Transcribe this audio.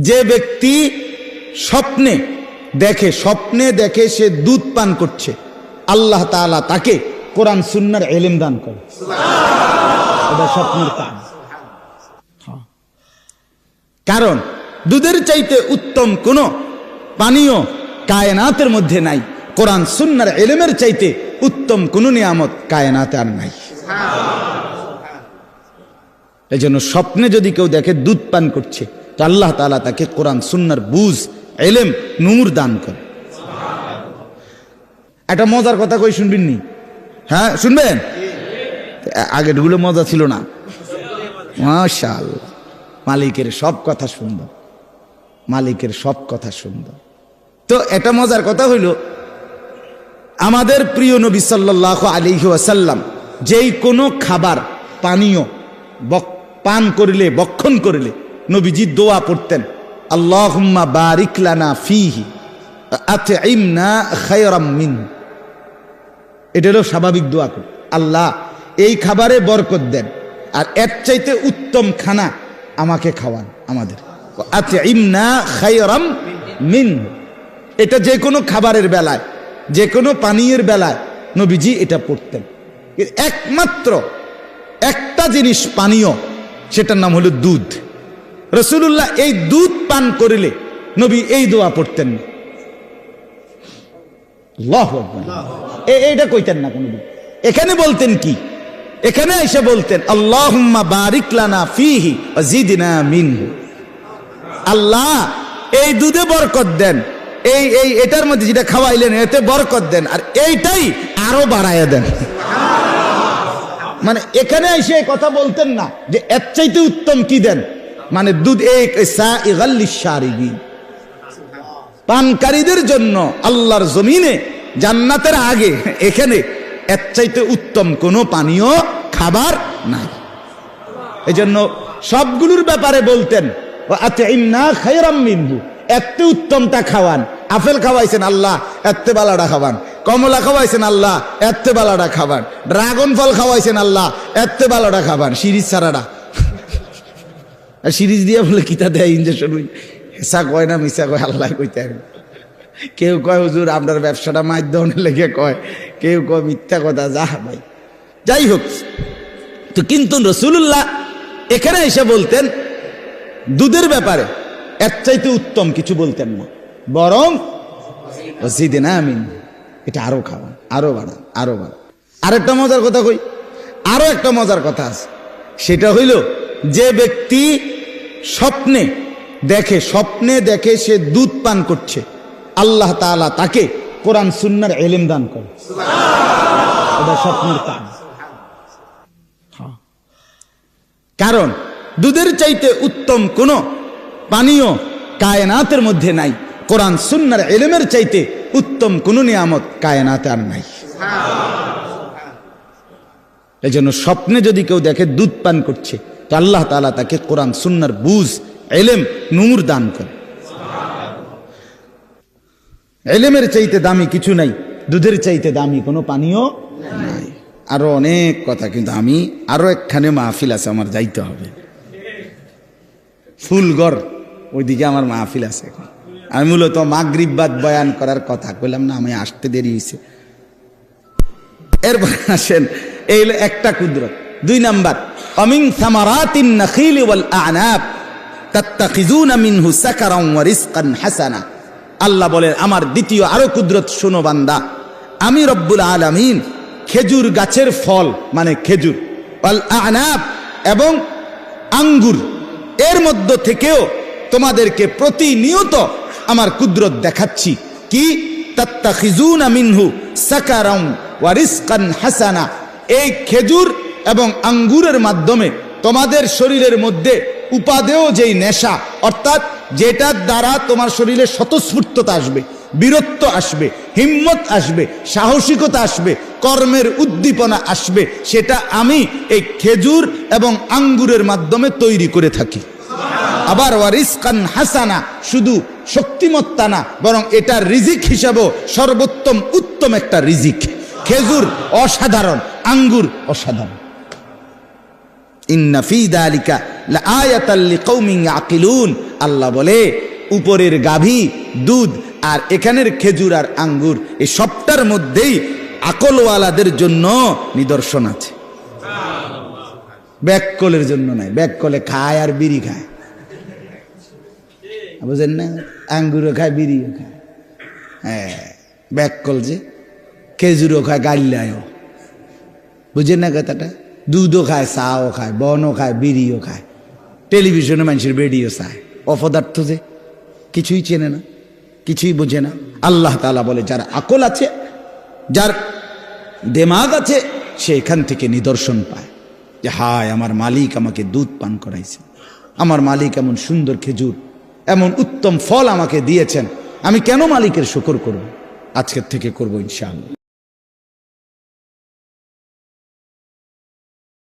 যে ব্যক্তি স্বপ্নে দেখে সে দুধ পান করছে, আল্লাহ তাআলা তাকে কোরআন সুন্নাহর ইলম দান করে। এটা স্বপ্নের কাজ। কারণ দুধের চাইতে উত্তম কোন পানীয় কায়নাতের মধ্যে নাই, কোরআন সুন্নাহর ইলমের চাইতে উত্তম কোন নিয়ামত কায়নাতে আর নাই। এই জন্য স্বপ্নে যদি কেউ দেখে দুধ পান করছে, তো আল্লাহ তাআলা তাকে কোরআন সুন্নাহর বুঝ, ইলম, নূর দান করে। একটা মজার কথা কই, শুনবেন নি? হ্যাঁ শুনবেন? আগেরগুলো মজা ছিল না? মাশাআল্লাহ, মালিকের সব কথা সুন্দর, মালিকের সব কথা সুন্দর। তো এটা মজার কথা হইল, আমাদের প্রিয় নবী সাল্লাল্লাহু আলাইহি ওয়াসাল্লাম যেই কোনো খাবার পানীয় পান করিলে, বক্ষণ করিলে নবীজি দোয়া পড়তেন, আল্লাহুম্মা বারিক লানা ফীহি আতইমনা খায়রাম মিন। এটা হলো স্বাভাবিক দোয়া। আল্লাহ এই খাবারে বরকত দেন, আর এর চাইতে উত্তম খানা আমাকে খাওয়ান, আমাদের। আতইমনা খায়রাম মিন, এটা যে কোনো খাবারের বেলায়, যে কোনো পানীয়ের বেলায় নবীজি এটা পড়তেন। একমাত্র একটা জিনিস পানীয়, সেটার নাম হলো দুধ। রাসূলুল্লাহ এই দুধ পান করিলে নবী এই দোয়া পড়তেন না। আল্লাহু আকবার। এইটা কইতেন না কোনদিন। এখানে বলতেন কি? এখানে এসে বলতেন আল্লাহুম্মা বারিক লানা ফীহি ওয়া জিদনা মিনহু। আল্লাহ এই দুধে বরকত দেন, এটার মধ্যে যেটা খাওয়াইলেন এতে বরকত দেন, আর এইটাই আরো বাড়ায়া দেন। মানে এখানে এসে কথা বলতেন না যে এর চাইতে উত্তম কি দেন, মানে দুধ সাইগাল লিশারিবিন, পানকারীদের জন্য আল্লাহর জমিনে জান্নাতের আগে এখানে এর চাইতে উত্তম কোনো পানীয় খাবার নাই। এজন্য সবগুলোর ব্যাপারে বলতেন আতইমনা খায়রাম মিনহু, এত উত্তমটা খাওয়ান। আপেল খাওয়াইছেন আল্লাহ, এত্তে বালাটা খাওয়ান। কমলা খাওয়াইছেন আল্লাহ, এত্তে বালাটা খাওয়ান। ড্রাগন ফল খাওয়াইছেন আল্লাহ, এত্তে বালাটা খাওয়ান। সিরিজ ছাড়াটা, সিরিজ দিয়ে বলে কিতা দেয় ইঞ্জেকশন, হেসা কয় না মিশা কয়, আল্লাহ কইতে। কেউ কয় হুজুর আপনার ব্যবসাটা মাধ্যমে লেগে কয়, কেউ কয় মিথ্যা কথা। যা ভাই, যাই হোক। তো কিন্তু রাসূলুল্লাহ এখানে এসে বলতেন দুধের ব্যাপারে এর চাইতে উত্তম কিছু বলতেন না, বরং জিদনা মিন, এটা আরো খাওয়ান, আরো বাড়ান, আরো বাড়ান। আরেকটা মজার কথা কই, আরো একটা মজার কথা আছে। সেটা হইল যে ব্যক্তি স্বপ্নে দেখে সে দুধ পান করছে, আল্লাহ তাআলা তাকে কোরআন সুন্নাহর ইলম দান করে। এটা স্বপ্নের কাজ। কারণ দুধের চাইতে উত্তম কোন পানীয় কায়নাতের মধ্যে নাই, কোরআন সুন্নাহর ইলমের চাইতে উত্তম কোন নিয়ামত কায়নাতে আর নাই। এই জন্য স্বপ্নে যদি কেউ দেখে দুধ পান করছে, তো আল্লাহ তাআলা তাকে কোরআন সুন্নাহর বুঝ, ইলম, নূর দান করে। ইলমের চাইতে দামি কিছু নাই, দুধের চাইতে দামি কোনো পানীয় নাই। আরো অনেক কথা, কিন্তু আমি আরো একখানে মাহফিল আছে, আমার যাইতে হবে ফুলগড়, ওইদিকে আমার মাহফিল আছে। আমি মূলত মাগরিব বাদ বয়ান করার কথা কইলাম না, আমি আসতে দেরি হয়েছে। এরপর আসেন, এই একটা কুদরত। 2 নাম্বার, আমিন সামারাতিন নাখিল ওয়াল আনাব তাত্তাখিজুনা মিনহু সাকারান ওয়া রিজকান হাসানা। আল্লাহ বলেন আমার দ্বিতীয় আরো কুদরত শোনো বান্দা, আমি রব্বুল আলামিন খেজুর গাছের ফল মানে খেজুর, ওয়াল আনাব এবং আঙ্গুর, এর মধ্য থেকেও তোমাদেরকে প্রতিনিয়ত আমার কুদরত দেখাচ্ছি। কি? তাত্তাখিজুনা মিনহু সাকারান ওয়া রিজকান হাসানা। এই খেজুর এবং আঙ্গুরের মাধ্যমে তোমাদের শরীরের মধ্যে উপাদেয় যেই নেশা, অর্থাৎ যেটার দ্বারা তোমার শরীরে স্বতঃস্ফূর্ততা আসবে, বীরত্ব আসবে, হিম্মত আসবে, সাহসিকতা আসবে, কর্মের উদ্দীপনা আসবে, সেটা আমি এই খেজুর এবং আঙ্গুরের মাধ্যমে তৈরি করে থাকি। আবার ওয়ারিসকান হাসানা, শুধু শক্তিমত্তা না, বরং এটা রিজিক হিসাবেও সর্বোত্তম উত্তম একটা রিজিক। খেজুর অসাধারণ, আঙ্গুর অসাধারণ। ইন্না ফি যালিকা লাআয়াতাল লিকাউমিন ইয়াকিলুন। আল্লাহ বলে উপরের গাভী দুধ আর এখানের খেজুর আর আঙ্গুর এই সবটার মধ্যেই আকলওয়ালাদের জন্য নিদর্শন আছে, ব্যাককলের জন্য নাই। ব্যাককলে খায় আর বিড়ি খায়, বুঝেন না? আঙ্গুরও খায়, বিড়িও খায়। হ্যাঁ, ব্যাককল যে খেজুরও খায়, গাল্লায়ও, বুঝেন না কথাটা? দুধও খায়, চাও খায়, বনও খায়, বিড়িও খায়, টেলিভিশনে মানুষের বেডিও চায়। অপদার্থ যে কিছুই চেনে না, কিছুই বোঝে না। আল্লাহ তাআলা বলে যার আকল আছে, যার দেমাগ আছে, সে এখান থেকে নিদর্শন পায় যে হায় আমার মালিক আমাকে দুধ পান করাইছে, আমার মালিক এমন সুন্দর খেজুর, এমন উত্তম ফল আমাকে দিয়েছেন, আমি কেন মালিকের শুকর করব? আজকের থেকে করব ইনশাআল্লাহ।